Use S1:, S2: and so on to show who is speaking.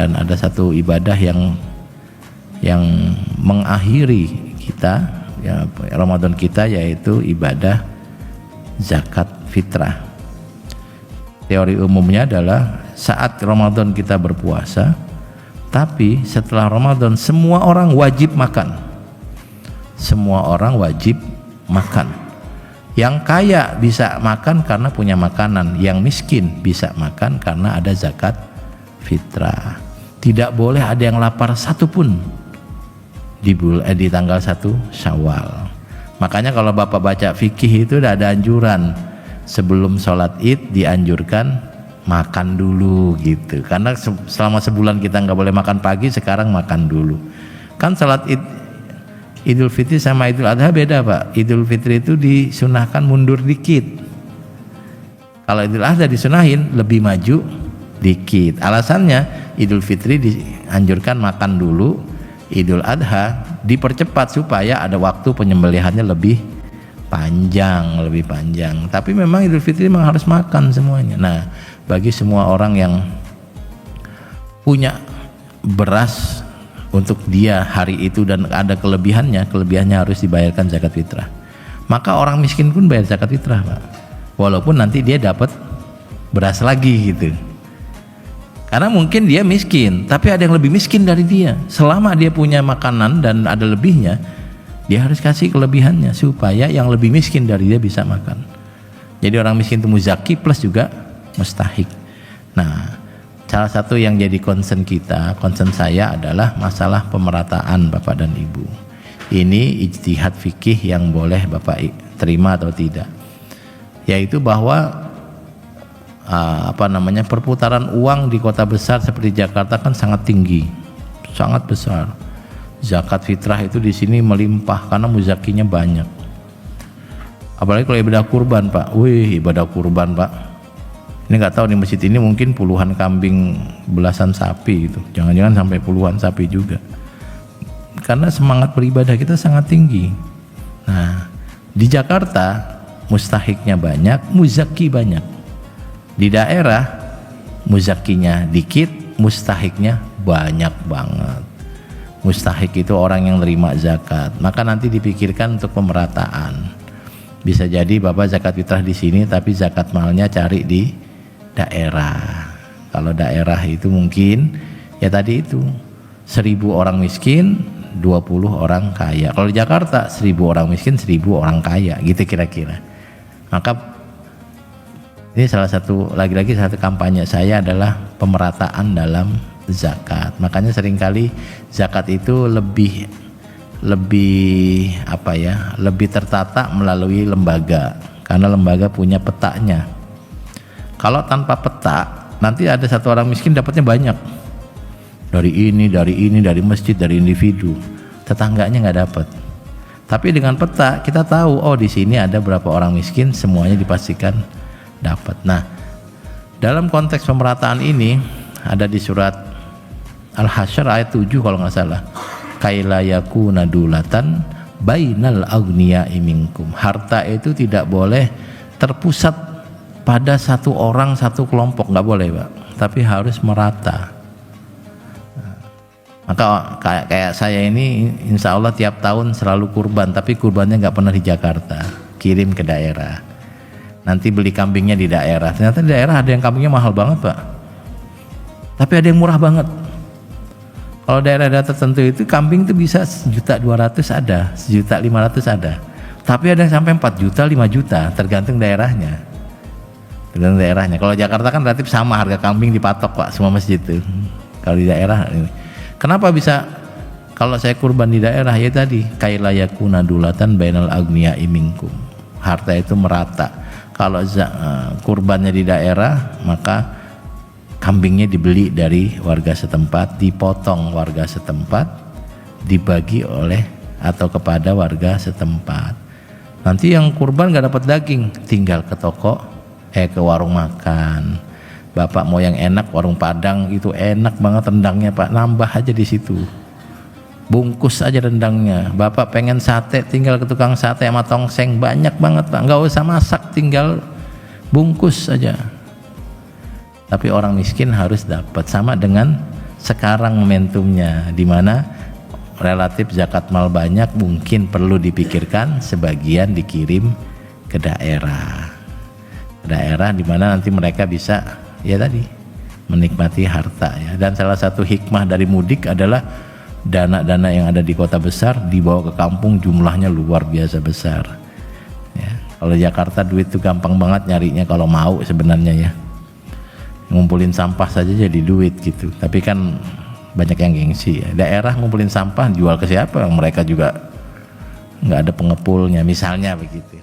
S1: dan ada satu ibadah yang mengakhiri kita ya Ramadan kita, yaitu ibadah zakat fitrah. Teori umumnya adalah saat Ramadan kita berpuasa, tapi setelah Ramadan semua orang wajib makan. Semua orang wajib makan. Yang kaya bisa makan karena punya makanan, yang miskin bisa makan karena ada zakat fitrah. Tidak boleh ada yang lapar satupun di tanggal 1 Syawal. Makanya kalau Bapak baca fikih itu udah ada anjuran sebelum sholat Id dianjurkan makan dulu gitu. Karena selama sebulan kita nggak boleh makan pagi, sekarang makan dulu. Kan sholat Idul Fitri sama Idul Adha beda Pak. Idul Fitri itu disunahkan mundur dikit. Kalau Idul Adha disunahin lebih maju dikit. Alasannya Idul Fitri dianjurkan makan dulu, Idul Adha dipercepat supaya ada waktu penyembelihannya lebih panjang. Tapi memang Idul Fitri memang harus makan semuanya. Nah, bagi semua orang yang punya beras untuk dia hari itu dan ada kelebihannya harus dibayarkan zakat fitrah. Maka orang miskin pun bayar zakat fitrah Pak, walaupun nanti dia dapat beras lagi gitu. Karena mungkin dia miskin, tapi ada yang lebih miskin dari dia. Selama dia punya makanan dan ada lebihnya, dia harus kasih kelebihannya supaya yang lebih miskin dari dia bisa makan. Jadi orang miskin itu muzaki plus juga mustahik. Nah, salah satu yang jadi concern saya adalah masalah pemerataan Bapak dan Ibu. Ini ijtihad fikih yang boleh Bapak terima atau tidak, yaitu bahwa perputaran uang di kota besar seperti Jakarta kan sangat tinggi, sangat besar. Zakat fitrah itu di sini melimpah karena muzakinya banyak. Apalagi kalau ibadah kurban Pak, ibadah kurban Pak. Ini nggak tahu di masjid ini mungkin puluhan kambing, belasan sapi gitu. Jangan-jangan sampai puluhan sapi juga. Karena semangat beribadah kita sangat tinggi. Nah, di Jakarta mustahiknya banyak, muzaki banyak. Di daerah muzakinya dikit, mustahiknya banyak banget. Mustahik itu orang yang nerima zakat. Maka nanti dipikirkan untuk pemerataan. Bisa jadi Bapak zakat fitrah di sini, tapi zakat malnya cari di daerah. Kalau daerah itu mungkin ya tadi itu 1000 orang miskin, 20 orang kaya. Kalau di Jakarta 1000 orang miskin, 1000 orang kaya gitu kira-kira. Maka ini salah satu lagi-lagi satu kampanye saya adalah pemerataan dalam zakat. Makanya seringkali zakat itu lebih tertata melalui lembaga, karena lembaga punya petanya. Kalau tanpa peta, nanti ada satu orang miskin dapatnya banyak. Dari ini, dari masjid, dari individu. Tetangganya nggak dapat. Tapi dengan peta kita tahu, oh di sini ada berapa orang miskin, semuanya dipastikan dapat. Nah, dalam konteks pemerataan ini ada di surat Al-Hasyr ayat 7 kalau nggak salah. Kaila yakuna dulatan bainal agniya'i minkum. Harta itu tidak boleh terpusat pada satu orang, satu kelompok, nggak boleh Pak, tapi harus merata. Maka kayak saya ini insya Allah tiap tahun selalu kurban, tapi kurbannya nggak pernah di Jakarta, kirim ke daerah. Nanti beli kambingnya di daerah. Ternyata di daerah ada yang kambingnya mahal banget Pak, tapi ada yang murah banget. Kalau daerah-daerah tertentu itu kambing itu bisa 1.200.000 ada, 1.500.000 ada, tapi ada yang sampai 4 juta, 5 juta, tergantung daerahnya. Kalau Jakarta kan relatif sama harga kambing dipatok Pak, semua masjid itu. Kalau di daerah ini, kenapa bisa? Kalau saya kurban di daerah ya tadi, kaila yakuna dulatan bainal agniya'i minkum. Harta itu merata. Kalau kurbannya di daerah, maka kambingnya dibeli dari warga setempat, dipotong warga setempat, dibagi oleh atau kepada warga setempat. Nanti yang kurban nggak dapat daging, tinggal ke toko, ke warung makan. Bapak mau yang enak, warung Padang itu enak banget rendangnya Pak, nambah aja di situ, bungkus aja rendangnya. Bapak pengen sate, tinggal ke tukang sate sama tongseng, banyak banget Pak, nggak usah masak, tinggal bungkus aja. Tapi orang miskin harus dapat, sama dengan sekarang momentumnya, di mana relatif zakat mal banyak, mungkin perlu dipikirkan sebagian dikirim ke daerah di mana nanti mereka bisa ya tadi menikmati harta ya. Dan salah satu hikmah dari mudik adalah dana-dana yang ada di kota besar dibawa ke kampung, jumlahnya luar biasa besar ya. Kalau Jakarta duit itu gampang banget nyarinya kalau mau sebenarnya ya, ngumpulin sampah saja jadi duit gitu, tapi kan banyak yang gengsi ya. Daerah ngumpulin sampah jual ke siapa, mereka juga nggak ada pengepulnya misalnya begitu.